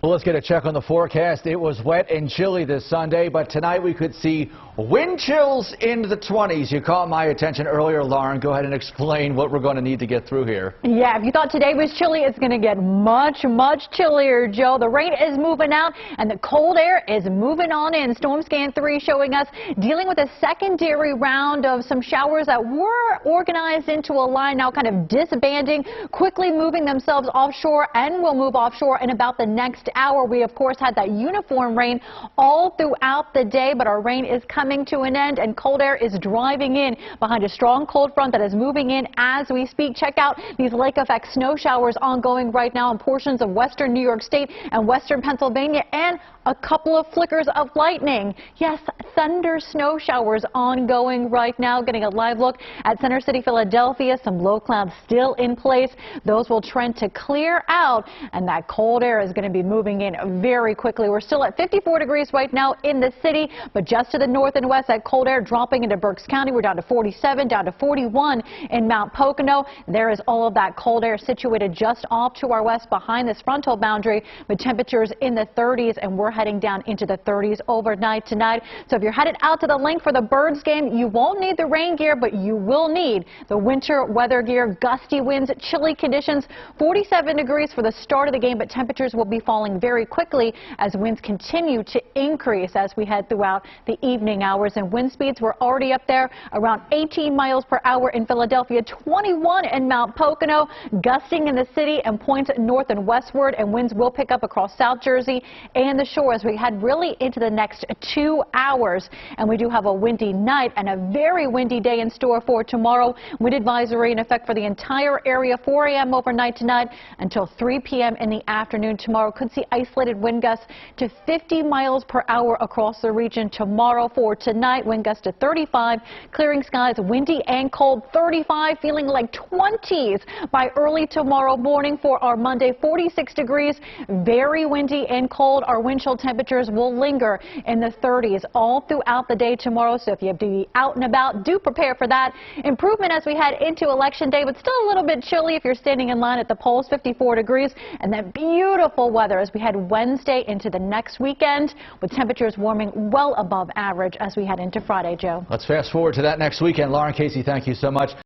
Well, let's get a check on the forecast. It was wet and chilly this Sunday, but tonight we could see wind chills into the 20s. You caught my attention earlier, Lauren. Go ahead and explain what we're going to need to get through here. Yeah, if you thought today was chilly, it's going to get much, much chillier, Joe. The rain is moving out and the cold air is moving on in. Storm Scan 3 showing us dealing with a secondary round of some showers that were organized into a line, now kind of disbanding, quickly moving themselves offshore, and will move offshore in about the next hour. We, of course, had that uniform rain all throughout the day, but our rain is coming to an end, and cold air is driving in behind a strong cold front that is moving in as we speak. Check out these lake effect snow showers ongoing right now in portions of western New York State and western Pennsylvania, and a couple of flickers of lightning. Yes, thunder snow showers ongoing right now. Getting a live look at Center City, Philadelphia. Some low clouds still in place. Those will trend to clear out, and that cold air is going to be moving in very quickly. We're still at 54 degrees right now in the city, but just to the north and west, that cold air dropping into Berks County. We're down to 47, down to 41 in Mount Pocono. There is all of that cold air situated just off to our west behind this frontal boundary, with temperatures in the 30s, and we're heading down into the 30s overnight tonight. So if you're headed out to the link for the Birds game, you won't need the rain gear, but you will need the winter weather gear. Gusty winds, chilly conditions, 47 degrees for the start of the game, but temperatures will be falling very quickly as winds continue to increase as we head throughout the evening hours. And wind speeds were already up there around 18 miles per hour in Philadelphia, 21 in Mount Pocono, gusting in the city and points north and westward, and winds will pick up across South Jersey and the shore as we head really into the next 2 hours. And we do have a windy night and a very windy day in store for tomorrow. Wind advisory in effect for the entire area, 4 a.m. overnight tonight until 3 p.m. in the afternoon tomorrow. Could see isolated wind gusts to 50 miles per hour across the region tomorrow. For tonight, wind gusts to 35, clearing skies, windy and cold, 35, feeling like 20s by early tomorrow morning. For our Monday, 46 degrees, very windy and cold. Our wind chill temperatures will linger in the 30s all throughout the day tomorrow, so if you have to be out and about, do prepare for that. Improvement as we head into Election Day, but still a little bit chilly if you're standing in line at the polls, 54 degrees, and then beautiful weather as we head Wednesday into the next weekend, with temperatures warming well above average as we head into Friday, Joe. Let's fast forward to that next weekend. Lauren Casey, thank you so much.